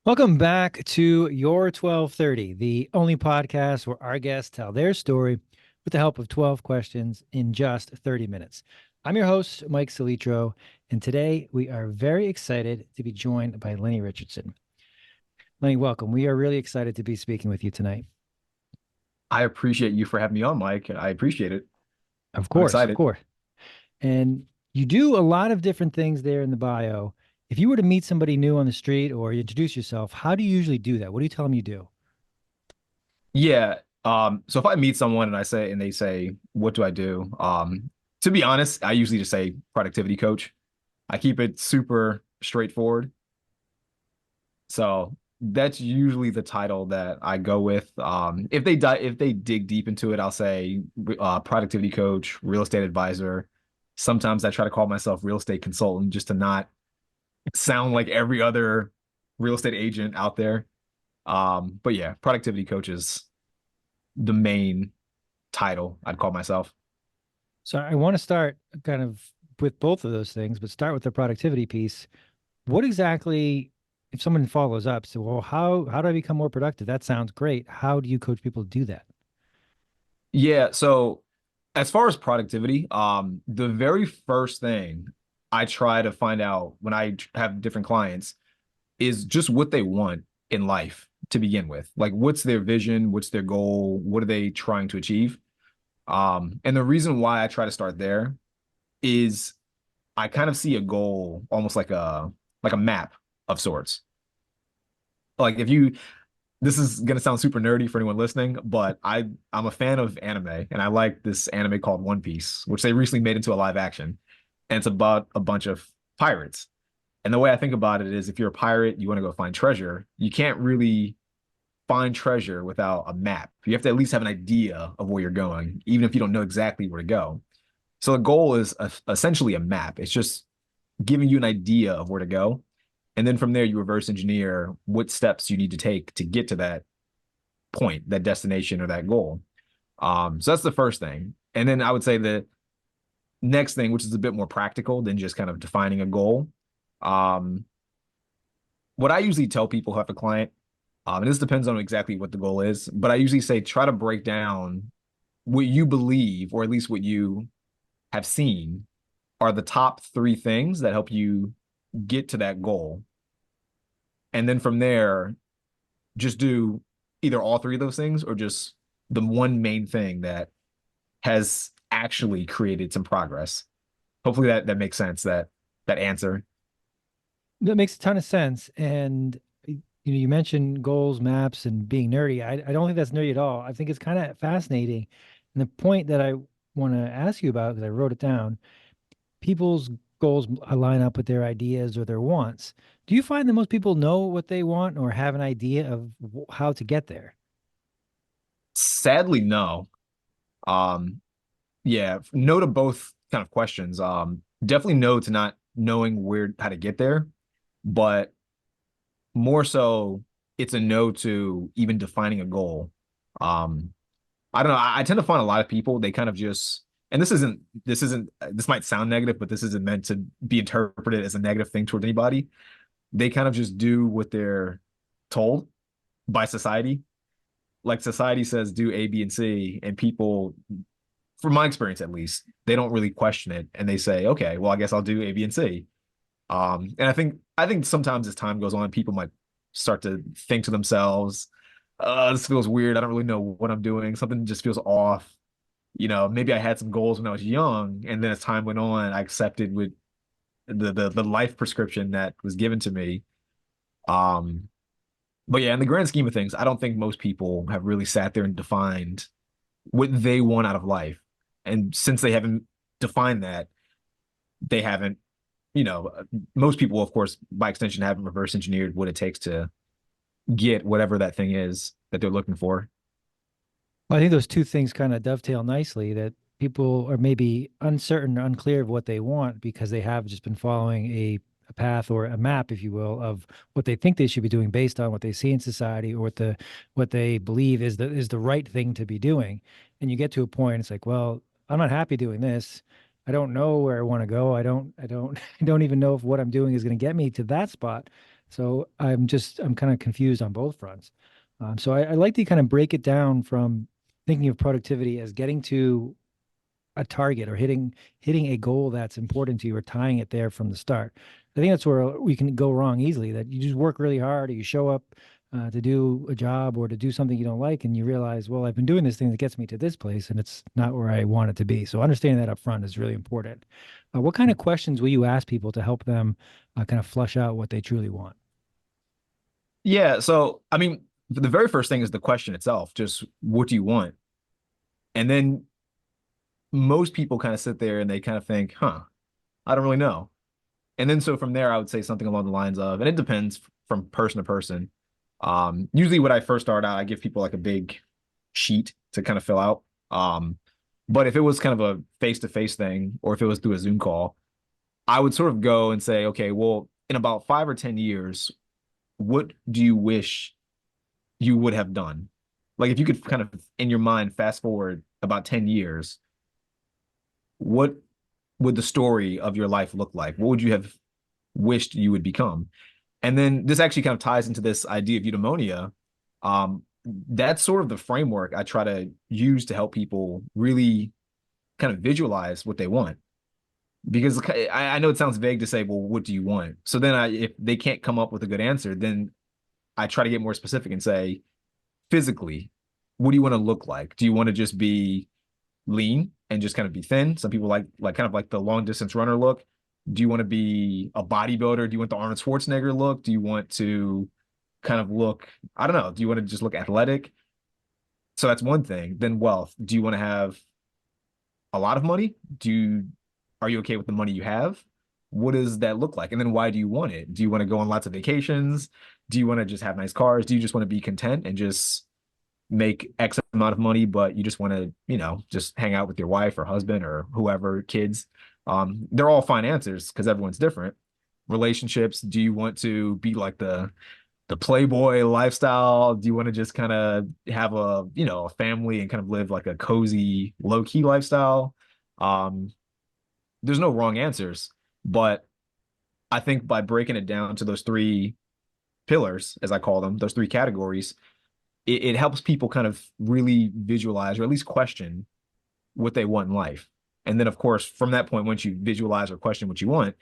Welcome back to Your 1230, the only podcast where our guests tell their story with the help of 12 questions in just 30 minutes. I'm your host, Mike Solitro, and today we are very excited to be joined by Lenny Richardson. Lenny, welcome. We are really excited to be speaking with you tonight. I appreciate you for having me on, Mike. I appreciate it. Of I'm course, of excited. course. And you do a lot of different things there in the bio. If you were to meet somebody new on the street or you introduce yourself, how do you usually do that? What do you tell them you do? Yeah. So if I meet someone and they say, what do I do? To be honest, I usually just say productivity coach. I keep it super straightforward. So that's usually the title that I go with. If they dig deep into it, I'll say productivity coach, real estate advisor. Sometimes I try to call myself real estate consultant just to not sound like every other real estate agent out there. But yeah, productivity coach is the main title I'd call myself. So I want to start kind of with both of those things, but start with the productivity piece. What exactly, if someone follows up, so well, how do I become more productive? That sounds great. How do you coach people to do that? Yeah, so as far as productivity, the very first thing I try to find out when I have different clients is just what they want in life to begin with. Like, what's their vision? What's their goal? What are they trying to achieve? And the reason why I try to start there is I kind of see a goal almost like a map of sorts. Like if you this is gonna sound super nerdy for anyone listening, but I'm a fan of anime and I like this anime called One Piece, which they recently made into a live action. And it's about a bunch of pirates. And the way I think about it is if you're a pirate, you want to go find treasure, you can't really find treasure without a map. You have to at least have an idea of where you're going, even if you don't know exactly where to go. So the goal is essentially a map. It's just giving you an idea of where to go. And then from there, you reverse engineer what steps you need to take to get to that point, that destination or that goal. So that's the first thing. And then I would say the next thing, which is a bit more practical than just kind of defining a goal. Um, what I usually tell people who have a client, and this depends on exactly what the goal is, but I usually say try to break down what you believe, or at least what you have seen, are the top three things that help you get to that goal. And then from there, just do either all three of those things or just the one main thing that has actually created some progress. Hopefully that makes sense, that answer. That makes a ton of sense. And you mentioned goals, maps, and being nerdy. I don't think that's nerdy at all. I think it's kind of fascinating. And the point that I want to ask you about, because I wrote it down, people's goals line up with their ideas or their wants. Do you find that most people know what they want or have an idea of how to get there? Sadly, no. Um, yeah, no to both kind of questions. Definitely no to not knowing where how to get there, but more so it's a no to even defining a goal. Um, I don't know. I tend to find a lot of people, they kind of just, and this might sound negative, but this isn't meant to be interpreted as a negative thing towards anybody. They kind of just do what they're told by society. Like society says, do A, B, and C, and people, from my experience at least, they don't really question it, and they say, okay, well, I guess I'll do A, B, and C. And I think sometimes as time goes on, people might start to think to themselves, this feels weird. I don't really know what I'm doing. Something just feels off. Maybe I had some goals when I was young, and then as time went on, I accepted with the life prescription that was given to me. Um, but yeah, in the grand scheme of things, I don't think most people have really sat there and defined what they want out of life. And since they haven't defined that, they haven't, you know, most people, of course, by extension, haven't reverse engineered what it takes to get whatever that thing is that they're looking for. Well, I think those two things kind of dovetail nicely that people are maybe uncertain or unclear of what they want because they have just been following a path or a map, if you will, of what they think they should be doing based on what they see in society or what they believe is the right thing to be doing. And you get to a point, it's like, well, I'm not happy doing this. I don't know where I want to go. I don't I don't even know if what I'm doing is going to get me to that spot. So I'm kind of confused on both fronts. So I like to kind of break it down from thinking of productivity as getting to a target or hitting a goal that's important to you or tying it there from the start. I think that's where we can go wrong easily, that you just work really hard or you show up to do a job or to do something you don't like and you realize, well, I've been doing this thing that gets me to this place and it's not where I want it to be. So understanding that up front is really important. What kind of questions will you ask people to help them kind of flush out what they truly want? Yeah, so I mean, the very first thing is the question itself, just what do you want? And then most people kind of sit there and they kind of think, huh, I don't really know. And then so from there, I would say something along the lines of, and it depends from person to person. Usually when I first start out, I give people like a big sheet to kind of fill out. But if it was kind of a face-to-face thing, or if it was through a Zoom call, I would sort of go and say, okay, well, in about 5 or 10 years, what do you wish you would have done? Like if you could kind of in your mind fast forward about 10 years, what would the story of your life look like? What would you have wished you would become? And then this actually kind of ties into this idea of eudaimonia. That's sort of the framework I try to use to help people really kind of visualize what they want. Because I know it sounds vague to say, well, what do you want? So then if they can't come up with a good answer, then I try to get more specific and say, physically, what do you want to look like? Do you want to just be lean and just kind of be thin? Some people like kind of like the long distance runner look. Do you want to be a bodybuilder? Do you want the Arnold Schwarzenegger look? Do you want to kind of look, I don't know, do you want to just look athletic? So that's one thing. Then wealth. Do you want to have a lot of money? Are you okay with the money you have? What does that look like? And then why do you want it? Do you want to go on lots of vacations? Do you want to just have nice cars? Do you just want to be content and just make X amount of money, but you just want to, just hang out with your wife or husband or whoever, kids? They're all fine answers because everyone's different. Relationships, do you want to be like the playboy lifestyle? Do you want to just kind of have a family and kind of live like a cozy, low-key lifestyle? Um, there's no wrong answers, but I think by breaking it down to those three pillars, as I call them, those three categories, it helps people kind of really visualize or at least question what they want in life. And then, of course, from that point, once you visualize or question what you want,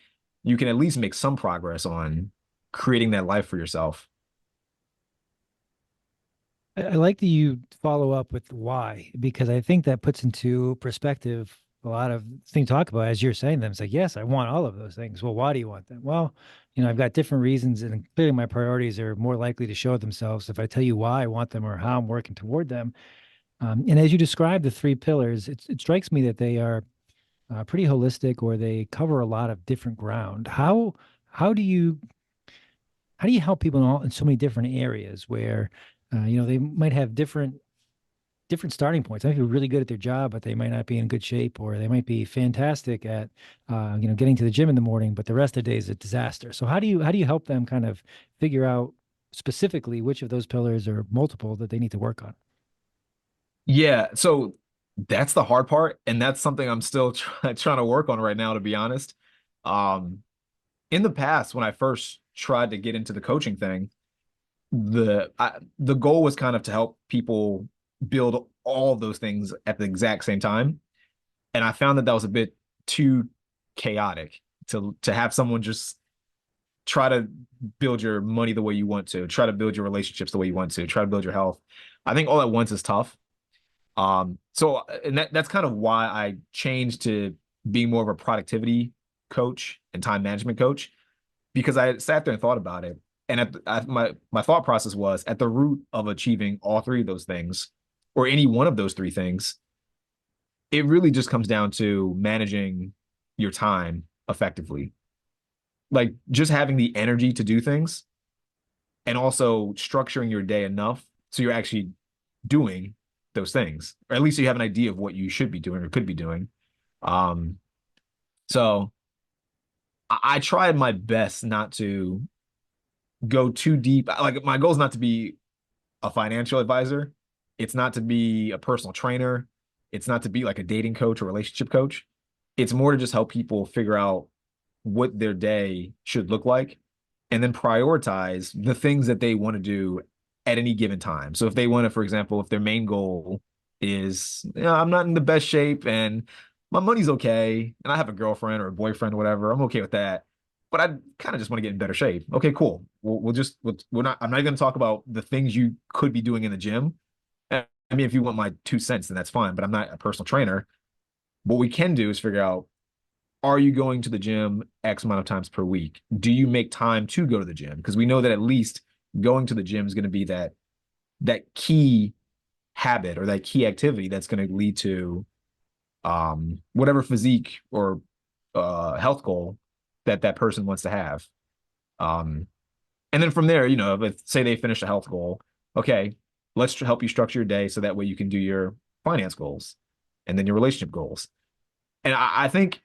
you can at least make some progress on creating that life for yourself. I like that you follow up with why, because I think that puts into perspective a lot of things to talk about as you're saying them. It's like, yes, I want all of those things. Well, why do you want them? Well, I've got different reasons, and clearly my priorities are more likely to show themselves if I tell you why I want them or how I'm working toward them. And as you describe the three pillars, it strikes me that they are pretty holistic, or they cover a lot of different ground. How do you how do you help people in so many different areas where they might have different starting points. They might be really good at their job, but they might not be in good shape, or they might be fantastic at getting to the gym in the morning, but the rest of the day is a disaster. So how do you help them kind of figure out specifically which of those pillars or multiple that they need to work on? Yeah, so that's the hard part, and that's something I'm still trying to work on right now, to be honest. Um, in the past, when I first tried to get into the coaching thing, the goal was kind of to help people build all of those things at the exact same time, and I found that that was a bit too chaotic to have someone just try to build your money the way you want to, try to build your relationships the way you want to, try to build your health. I think all at once is tough. So and that's kind of why I changed to being more of a productivity coach and time management coach, because I sat there and thought about it. And my thought process was at the root of achieving all three of those things, or any one of those three things, it really just comes down to managing your time effectively. Like just having the energy to do things and also structuring your day enough so you're actually doing those things, or at least you have an idea of what you should be doing or could be doing. Um, so I tried my best not to go too deep. Like my goal is not to be a financial advisor. It's not to be a personal trainer. It's not to be like a dating coach or relationship coach. It's more to just help people figure out what their day should look like and then prioritize the things that they want to do at any given time. So if they want to, for example, if their main goal is, I'm not in the best shape and my money's okay, and I have a girlfriend or a boyfriend or whatever, I'm okay with that. But I kind of just want to get in better shape. Okay, cool. We're not, I'm not going to talk about the things you could be doing in the gym. I mean, if you want my 2 cents, then that's fine, but I'm not a personal trainer. What we can do is figure out, are you going to the gym X amount of times per week? Do you make time to go to the gym? Because we know that at least going to the gym is going to be that key habit or that key activity that's going to lead to whatever physique or health goal that that person wants to have. Um, and then from there, if say they finish a health goal, okay, let's help you structure your day so that way you can do your finance goals and then your relationship goals. And I think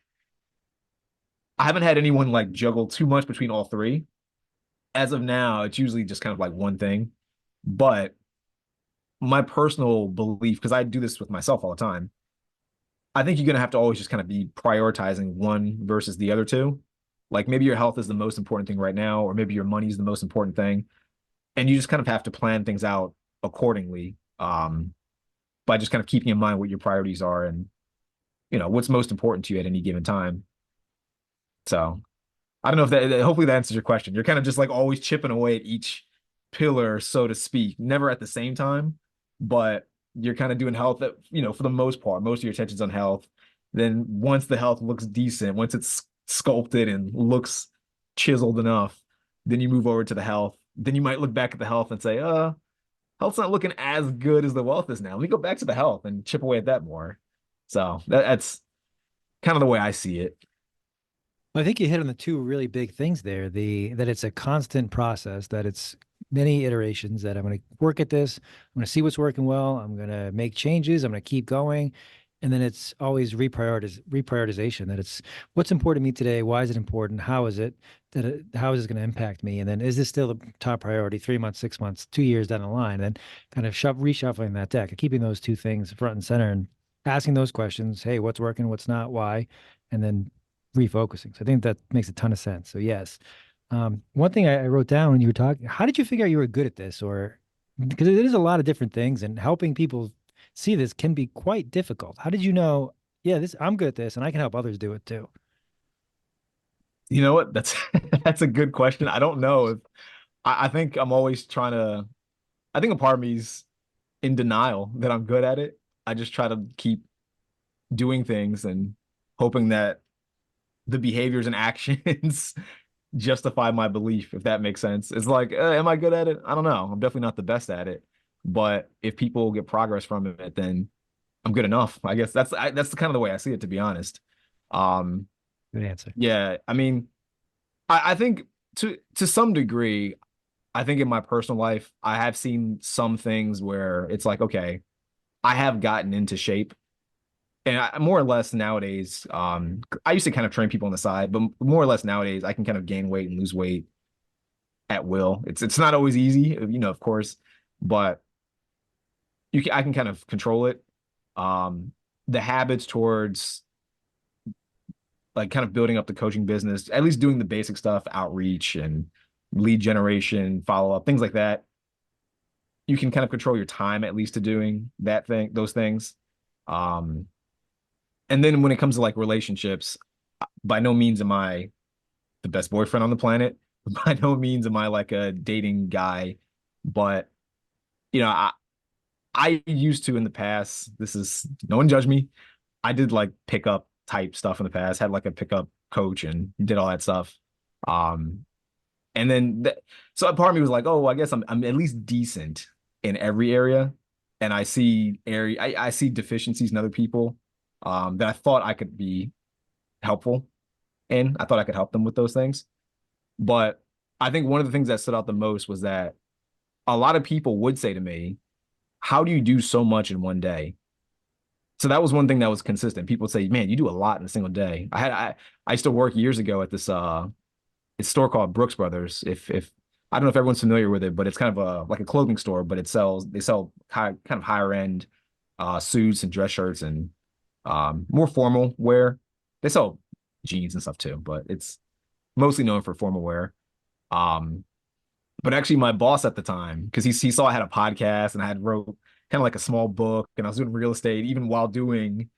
I haven't had anyone like juggle too much between all three. As of now, it's usually just kind of like one thing. But my personal belief, because I do this with myself all the time, I think you're going to have to always just kind of be prioritizing one versus the other two. Like maybe your health is the most important thing right now, or maybe your money is the most important thing. And you just kind of have to plan things out accordingly, by just kind of keeping in mind what your priorities are and, what's most important to you at any given time. So I don't know if hopefully that answers your question. You're kind of just like always chipping away at each pillar, so to speak, never at the same time, but you're kind of doing health that, for the most part, most of your attention's on health. Then once the health looks decent, once it's sculpted and looks chiseled enough, then you move over to the health. Then you might look back at the health and say, health's not looking as good as the wealth is now. Let me go back to the health and chip away at that more. So that's kind of the way I see it. I think you hit on the two really big things there. The that it's a constant process, that it's many iterations, that I'm going to work at this, I'm going to see what's working well, I'm going to make changes, I'm going to keep going. And then it's always reprioritization, that it's what's important to me today, why is it important, how is it how is this going to impact me? And then is this still the top priority 3 months, 6 months, 2 years down the line? And kind of reshuffling that deck and keeping those two things front and center and asking those questions. Hey, what's working, what's not, why? And then refocusing. So I think that makes a ton of sense. So yes. One thing I wrote down when you were talking, how did you figure out you were good at this? Or because it is a lot of different things and helping people see this can be quite difficult. How did you know, yeah, this I'm good at this and I can help others do it too? You know what? That's that's a good question. I don't know if I think I'm always trying to. I think a part of me's in denial that I'm good at it. I just try to keep doing things and hoping that the behaviors and actions justify my belief, if that makes sense. It's like, am I good at it? I don't know. I'm definitely not the best at it, but if people get progress from it, then I'm good enough. I guess that's the kind of the way I see it, to be honest. Um, Good answer. yeah, I mean, I think to some degree, I think in my personal life, I have seen some things where it's like, okay, I have gotten into shape. And more or less nowadays, I used to kind of train people on the side, but more or less nowadays, I can kind of gain weight and lose weight at will. It's not always easy, of course, but I can kind of control it. Um, the habits towards like kind of building up the coaching business, at least doing the basic stuff, outreach and lead generation, follow up, things like that. You can kind of control your time at least to doing those things. Um, and then when it comes to like relationships, by no means am I the best boyfriend on the planet. By no means am I like a dating guy, but you know, I used to in the past. This is no one judge me. I did like pickup type stuff in the past. Had like a pickup coach and did all that stuff. Um, and then so a part of me was like, oh, I guess I'm at least decent in every area, and I see deficiencies in other people, that I thought I could be helpful in. I thought I could help them with those things. But I think one of the things that stood out the most was that a lot of people would say to me, how do you do so much in one day? So that was one thing that was consistent. People would say, man, you do a lot in a single day. I used to work years ago at this it's a store called Brooks Brothers. If I don't know if everyone's familiar with it, but it's kind of like a clothing store, but they sell kind of higher end suits and dress shirts and more formal wear. They sell jeans and stuff too, but it's mostly known for formal wear. Um, but actually my boss at the time, because he saw I had a podcast and I had wrote kind of like a small book and I was doing real estate even while doing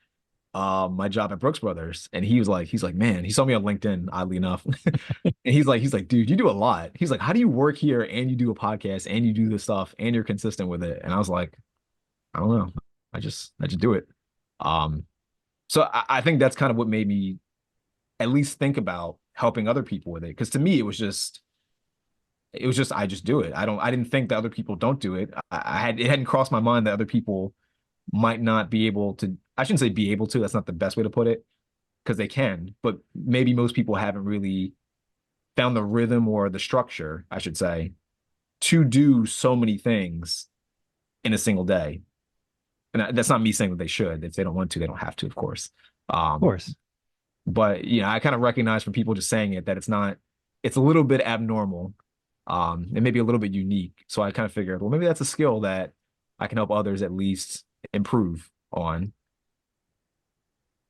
my job at Brooks Brothers. And he's like, man, he saw me on LinkedIn, oddly enough. And he's like, dude, you do a lot. He's like, how do you work here and you do a podcast and you do this stuff and you're consistent with it? And I was like, I don't know. I just do it. Um, so I think that's kind of what made me at least think about helping other people with it. Because to me, it was just I just do it. I didn't think that other people don't do it. It hadn't crossed my mind that other people might not be able to. I shouldn't say be able to. That's not the best way to put it because they can, but maybe most people haven't really found the rhythm or the structure, I should say, to do so many things in a single day. And that's not me saying that they should. If they don't want to, they don't have to, of course. Of Um, course. but I kind of recognize from people just saying it that it's a little bit abnormal, and maybe a little bit unique. So I kind of figured, well, maybe that's a skill that I can help others at least improve on.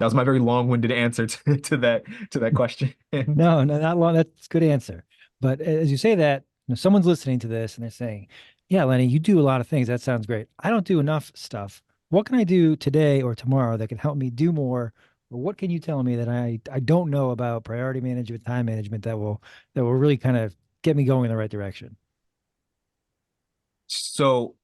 That was my very long-winded answer to that question. No, no, not long. That's a good answer. But as you say that, someone's listening to this and they're saying, "Yeah, Lenny, you do a lot of things. That sounds great. I don't do enough stuff. What can I do today or tomorrow that can help me do more? Or what can you tell me that I don't know about priority management, time management that will really kind of get me going in the right direction?" So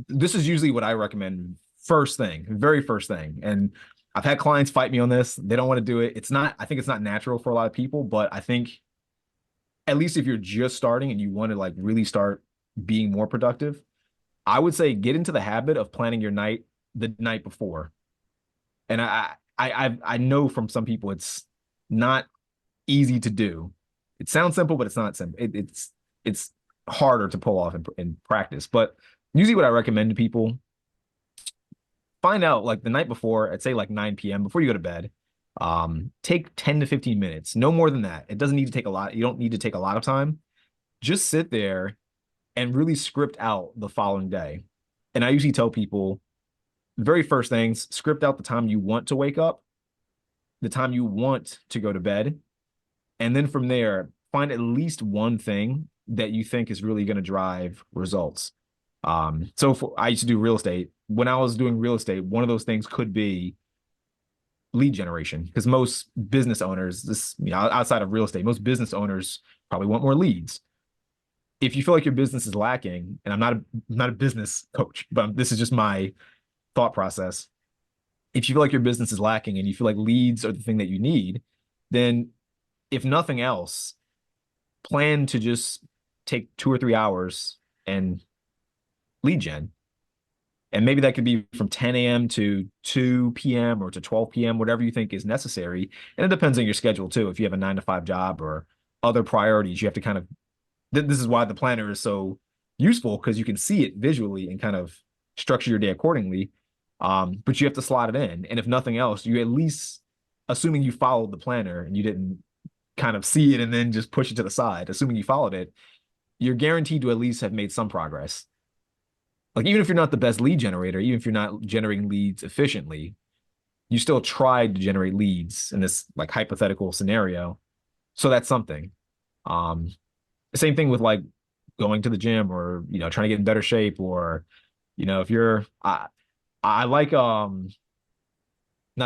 this is usually what I recommend first thing, very first thing. And I've had clients fight me on this. They don't want to do it. I think it's not natural for a lot of people, but I think at least if you're just starting and you want to like really start being more productive, I would say get into the habit of planning your night the night before. And I know from some people it's not easy to do. It sounds simple, but it's not simple. It's harder to pull off in practice. But usually what I recommend to people, find out like the night before, I'd say like 9 p.m. before you go to bed. Take 10 to 15 minutes, no more than that. It doesn't need to take a lot. You don't need to take a lot of time. Just sit there and really script out the following day. And I usually tell people the very first things, script out the time you want to wake up, the time you want to go to bed. And then from there, find at least one thing that you think is really going to drive results. I used to do real estate. When I was doing real estate, one of those things could be lead generation because most business owners, outside of real estate, most business owners probably want more leads. If you feel like your business is lacking, and I'm not a business coach, but this is just my thought process. If you feel like your business is lacking and you feel like leads are the thing that you need, then if nothing else, plan to just take 2 or 3 hours and lead gen. And maybe that could be from 10 a.m. to 2 p.m. or to 12 p.m., whatever you think is necessary. And it depends on your schedule too. If you have a 9 to 5 job or other priorities, you have to kind of, this is why the planner is so useful because you can see it visually and kind of structure your day accordingly. But you have to slot it in. And if nothing else, you at least, assuming you followed the planner and you didn't kind of see it and then just push it to the side, assuming you followed it, you're guaranteed to at least have made some progress. Like even if you're not the best lead generator, even if you're not generating leads efficiently, you still tried to generate leads in this like hypothetical scenario. So that's something. Um, Same thing with like going to the gym or trying to get in better shape or if you're I like not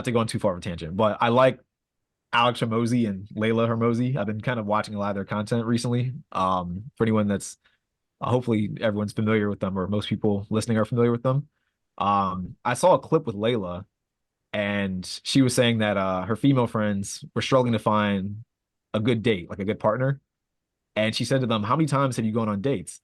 to go on too far of a tangent, but I like Alex Hormozy and Layla Hormozy. I've been kind of watching a lot of their content recently. For anyone that's hopefully everyone's familiar with them or most people listening are familiar with them. I saw a clip with Layla and she was saying that her female friends were struggling to find a good date, like a good partner. And she said to them, "How many times have you gone on dates?"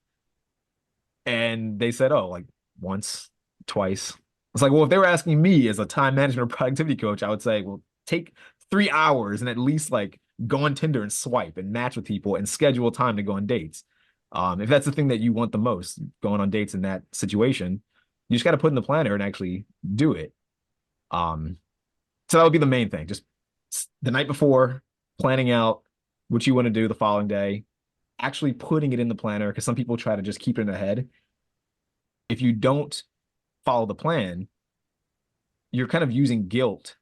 And they said, "Oh, like once, twice." It's like, well, if they were asking me as a time management or productivity coach, I would say, well, take 3 hours and at least like go on Tinder and swipe and match with people and schedule time to go on dates. If that's the thing that you want the most, going on dates in that situation, you just got to put in the planner and actually do it. Um, so that would be the main thing. Just the night before, planning out what you want to do the following day, actually putting it in the planner because some people try to just keep it in their head. If you don't follow the plan, you're kind of using guilt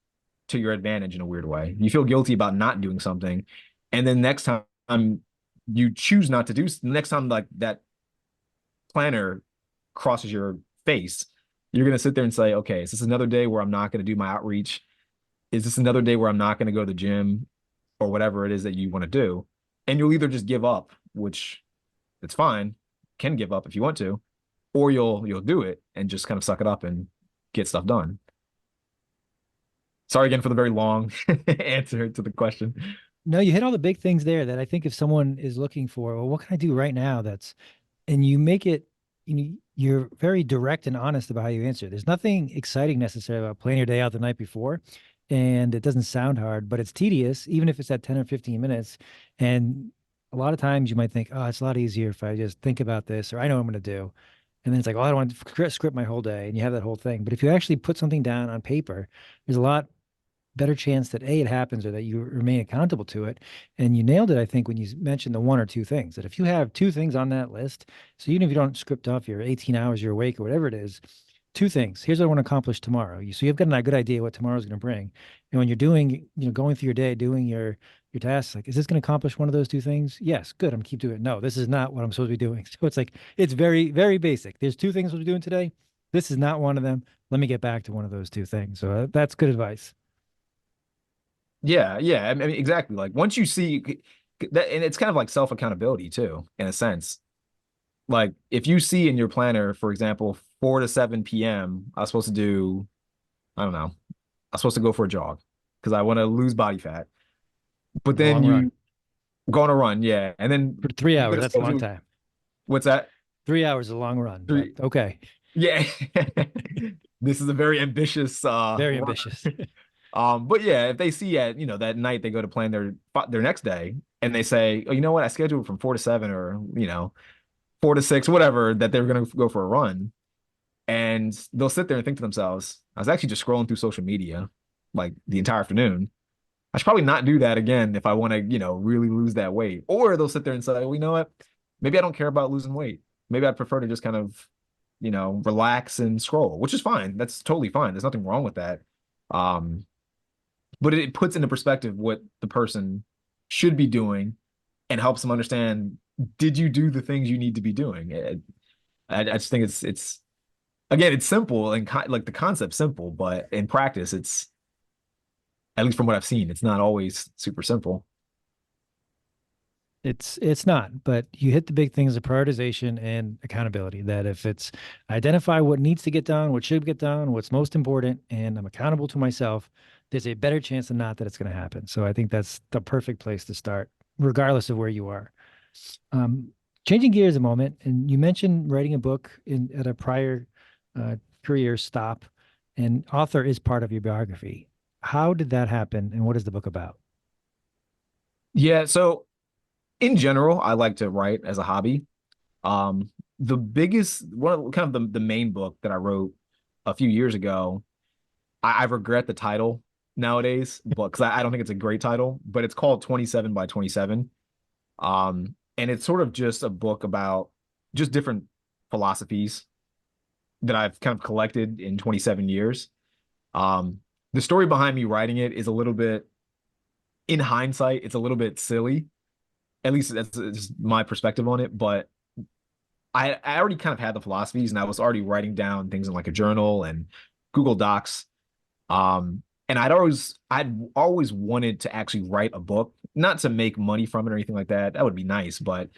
to your advantage in a weird way. You feel guilty about not doing something. And then next time you choose not to do the next time like that planner crosses your face, you're going to sit there and say, okay, is this another day where I'm not going to do my outreach? Is this another day where I'm not going to go to the gym or whatever it is that you want to do? And you'll either just give up, which it's fine, can give up if you want to, or you'll do it and just kind of suck it up and get stuff done. Sorry again for the very long answer to the question. No, you hit all the big things there that I think if someone is looking for, well, what can I do right now that's, and you make it, you're very direct and honest about how you answer. There's nothing exciting necessarily about planning your day out the night before. And it doesn't sound hard, but it's tedious, even if it's at 10 or 15 minutes. And a lot of times you might think, oh, it's a lot easier if I just think about this, or I know what I'm going to do. And then it's like, oh, I don't want to script my whole day. And you have that whole thing. But if you actually put something down on paper, there's a lot better chance that A, it happens or that you remain accountable to it. And you nailed it, I think, when you mentioned the one or two things. That if you have two things on that list, so even if you don't script off your 18 hours you're awake or whatever it is, two things. Here's what I want to accomplish tomorrow. So you've got a good idea what tomorrow's going to bring. And when you're doing, going through your day, doing your tasks, like, is this going to accomplish one of those two things? Yes, good. I'm gonna keep doing it. No, this is not what I'm supposed to be doing. So it's like it's very, very basic. There's two things we're doing today. This is not one of them. Let me get back to one of those two things. So that's good advice. Yeah, yeah. I mean, exactly. Like once you see that, and it's kind of like self accountability too, in a sense. Like if you see in your planner, for example, 4 to 7 p.m., I was supposed to do, I don't know, I'm supposed to go for a jog because I want to lose body fat. But then Long run you go on a run, yeah, and then for 3 hours. you get That's a long schedule. time. What's that? 3 hours is a long run, but Three. okay. Yeah. This is a very ambitious Very run. ambitious. But yeah, if they see at that night they go to plan their next day and they say, oh, you know what, I scheduled from 4 to 7 or 4 to 6, whatever, that they're gonna go for a run, and they'll sit there and think to themselves, I was actually just scrolling through social media like the entire afternoon. I should probably not do that again if I want to, really lose that weight. Or they'll sit there and say, well, you know what? Maybe I don't care about losing weight. Maybe I'd prefer to just kind of, relax and scroll, which is fine. That's totally fine. There's nothing wrong with that. Um, but it puts into perspective what the person should be doing and helps them understand, did you do the things you need to be doing? I just think it's again, it's simple and like the concept's simple, but in practice, it's at least from what I've seen, it's not always super simple. It's not, but you hit the big things of prioritization and accountability. That if it's identify what needs to get done, what should get done, what's most important, and I'm accountable to myself, there's a better chance than not that it's going to happen. So I think that's the perfect place to start, regardless of where you are. Um, Changing gears a moment, and you mentioned writing a book at a prior uh, career stop, and author is part of your biography. How did that happen, and what is the book about? Yeah, so in general, I like to write as a hobby. The biggest one of kind of the main book that I wrote a few years ago, I regret the title nowadays, but because I don't think it's a great title, but it's called 27 by 27. And it's sort of just a book about just different philosophies that I've kind of collected in 27 years. The story behind me writing it is a little bit, in hindsight, it's a little bit silly. At least that's just my perspective on it. But I already kind of had the philosophies and I was already writing down things in like a journal and Google Docs. And I'd always wanted to actually write a book, not to make money from it or anything like that. That would be nice, but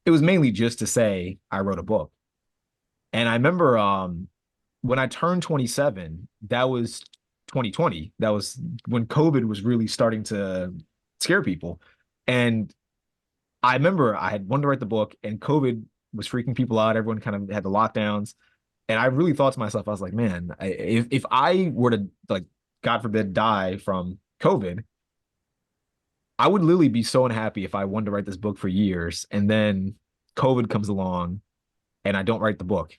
it was mainly just to say I wrote a book. And I remember when I turned 27, that was 2020. That was when COVID was really starting to scare people. And I remember I had wanted to write the book and COVID was freaking people out. Everyone kind of had the lockdowns. And I really thought to myself, I was like, man, if I were to, like, God forbid, die from COVID, I would literally be so unhappy if I wanted to write this book for years and then COVID comes along and I don't write the book.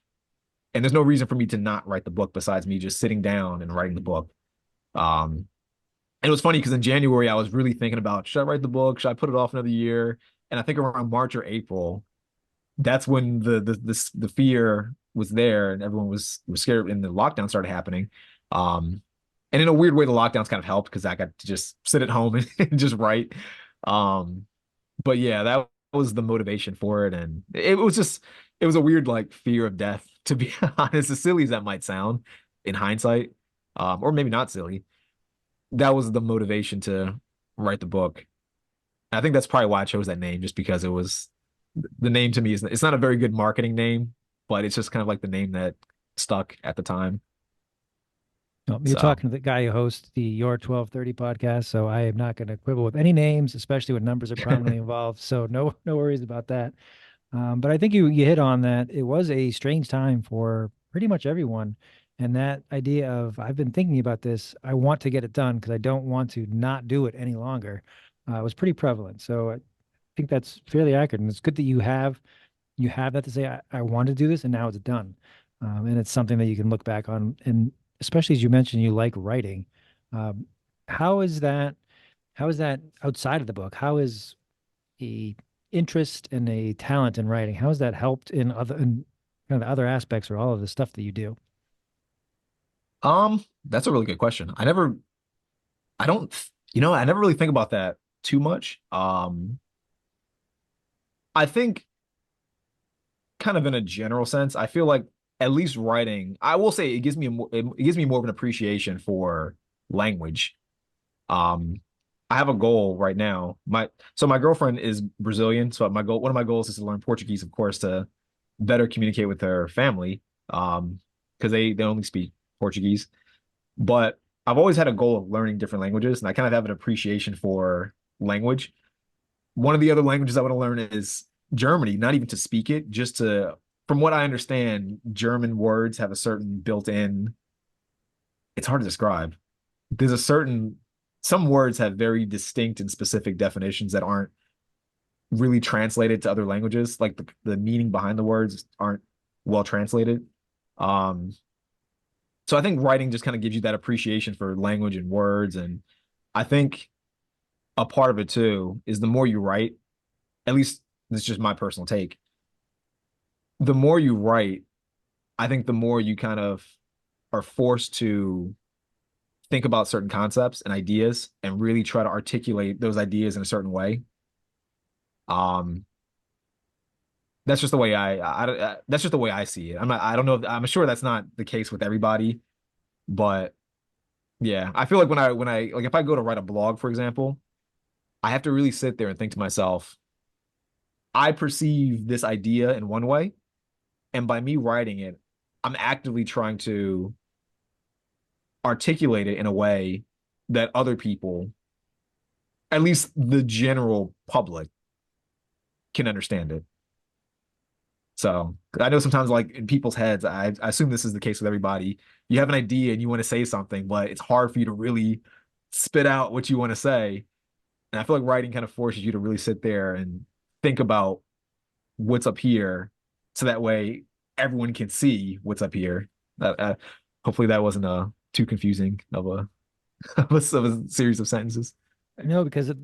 And there's no reason for me to not write the book besides me just sitting down and writing the book. Um, and it was funny because in January I was really thinking about, should I write the book? Should I put it off another year? And I think around March or April, that's when the fear was there and everyone was scared and the lockdown started happening. And in a weird way, the lockdowns kind of helped because I got to just sit at home and just write. Um, but yeah, that was the motivation for it. And it was a weird like fear of death, to be honest, as silly as that might sound in hindsight, or maybe not silly. That was the motivation to write the book. I think that's probably why I chose that name, just because it was the name to me is it's not a very good marketing name, but it's just kind of like the name that stuck at the time. You're So talking to the guy who hosts the Your 1230 podcast, so I am not going to quibble with any names, especially when numbers are prominently involved. So no worries about that. But I think you hit on that. It was a strange time for pretty much everyone. And that idea of I've been thinking about this, I want to get it done because I don't want to not do it any longer, was pretty prevalent. So I think that's fairly accurate. And it's good that you have that to say, I want to do this and now it's done. And it's something that you can look back on. And especially as you mentioned, you like writing. Um, how is that? How is that outside of the book? How is a interest and a talent in writing? How has that helped in kind of the other aspects or all of the stuff that you do? that's a really good question. I don't, I never really think about that too much. I think kind of in a general sense, I feel like at least writing, I will say it gives me more of an appreciation for language. Um, I have a goal right now. My girlfriend is Brazilian, so one of my goals is to learn Portuguese, of course, to better communicate with her family. Because they only speak Portuguese. But I've always had a goal of learning different languages, and I kind of have an appreciation for language. One of the other languages I want to learn is Germany, not even to speak it, just to, from what I understand, German words have a certain built-in, it's hard to describe. There's a certain, some words have very distinct and specific definitions that aren't really translated to other languages. Like the meaning behind the words aren't well translated. Um, so I think writing just kind of gives you that appreciation for language and words. And I think a part of it too is the more you write, at least this is just my personal take, the more you write, I think the more you kind of are forced to think about certain concepts and ideas and really try to articulate those ideas in a certain way. Um, that's just the way that's just the way I see it. I don't know I'm sure that's not the case with everybody, but yeah, I feel like like if I go to write a blog, for example, I have to really sit there and think to myself, I perceive this idea in one way, and by me writing it, I'm actively trying to articulate it in a way that other people, at least the general public, can understand it. So I know sometimes, like in people's heads, I assume this is the case with everybody. You have an idea and you want to say something, but it's hard for you to really spit out what you want to say. And I feel like writing kind of forces you to really sit there and think about what's up here, so that way everyone can see what's up here. Hopefully that wasn't too confusing of a of a series of sentences. No, because the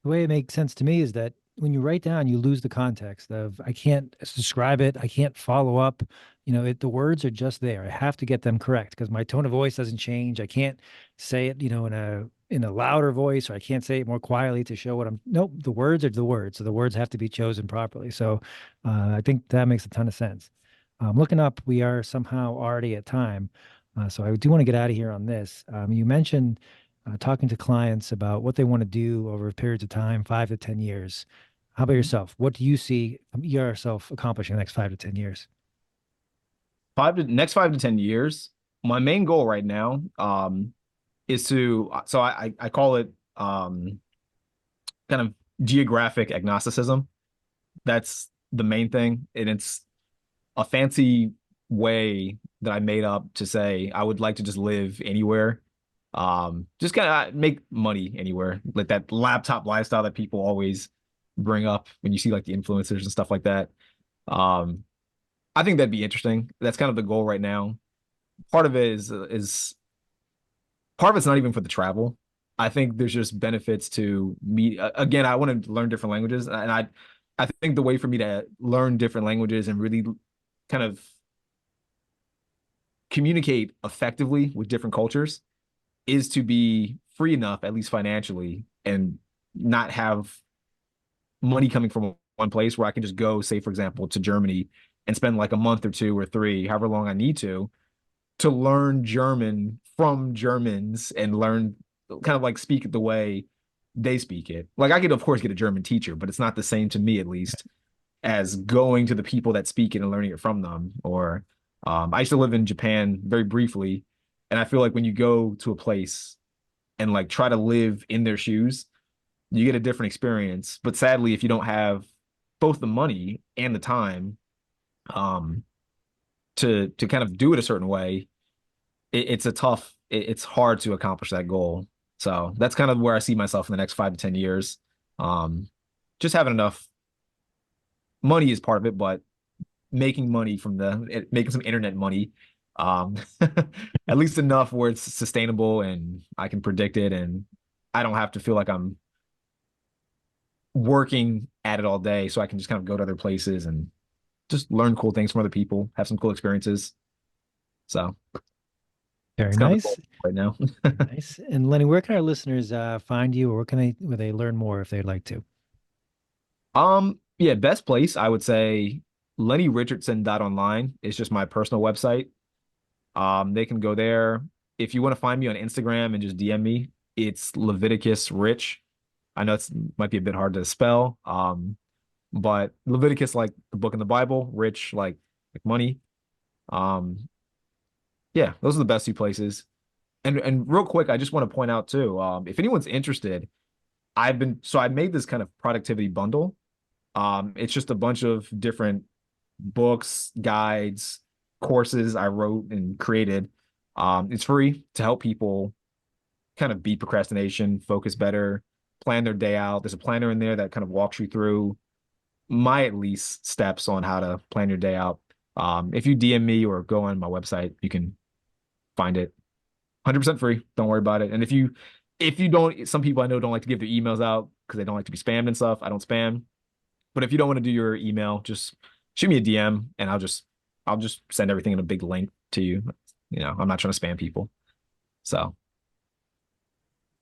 way it makes sense to me is that when you write down, you lose the context of I can't describe it, I can't follow up. The words are just there. I have to get them correct because my tone of voice doesn't change. I can't say it, in a louder voice, or I can't say it more quietly to show what I'm. Nope, the words are the words, so the words have to be chosen properly. So, I think that makes a ton of sense. Looking up, we are somehow already at time, so I do want to get out of here on this. You mentioned talking to clients about what they want to do over periods of time, 5 to 10 years. How about yourself? What do you see yourself accomplishing in the next 5 to 10 years? Next 5 to 10 years, my main goal right now, is to, so I call it kind of geographic agnosticism. That's the main thing. And it's a fancy way that I made up to say I would like to just live anywhere. Just kind of make money anywhere, like that laptop lifestyle that people always bring up when you see like the influencers and stuff like that. Um, I think that'd be interesting. That's kind of the goal right now. Part of it is part of it's not even for the travel. I think there's just benefits to me. Again, I want to learn different languages, and I think the way for me to learn different languages and really kind of communicate effectively with different cultures is to be free enough, at least financially, and not have money coming from one place where I can just go, say, for example, to Germany and spend like a month or two or three, however long I need to learn German from Germans and learn kind of like speak it the way they speak it. Like I could, of course, get a German teacher, but it's not the same to me, at least, as going to the people that speak it and learning it from them. Or I used to live in Japan very briefly, and I feel like when you go to a place and like try to live in their shoes, you get a different experience. But sadly, if you don't have both the money and the time um, to kind of do it a certain way, it's hard to accomplish that goal. So that's kind of where I see myself in the next 5 to 10 years. Um, just having enough money is part of it, but making money from making some internet money, um, at least enough where it's sustainable and I can predict it and I don't have to feel like I'm working at it all day. So I can just kind of go to other places and just learn cool things from other people, have some cool experiences. So Very it's kind of the nice. goal right now. Very nice. And Lenny, where can our listeners find you, or where they learn more if they'd like to? Yeah, best place I would say LennyRichardson.online is just my personal website. They can go there. If you want to find me on Instagram and just DM me, it's Leviticus Rich. I know it's might be a bit hard to spell. But Leviticus like the book in the Bible, rich like money. Um, yeah, those are the best two places. And real quick, I just want to point out too, if anyone's interested, I made this kind of productivity bundle. It's just a bunch of different books, guides, courses I wrote and created. It's free to help people kind of beat procrastination, focus better, plan their day out. There's a planner in there that kind of walks you through my at least steps on how to plan your day out. If you DM me or go on my website, you can find it 100% free. Don't worry about it. And if you don't, some people I know don't like to give their emails out because they don't like to be spammed and stuff. I don't spam. But if you don't want to do your email, just shoot me a DM and I'll just send everything in a big link to you. I'm not trying to spam people. So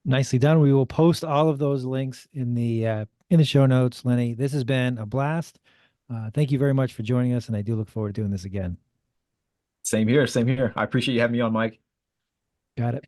Nicely done. We will post all of those links in the show notes, Lenny. This has been a blast. Thank you very much for joining us, and I do look forward to doing this again. same here, same here. I appreciate you having me on, Mike. Got it.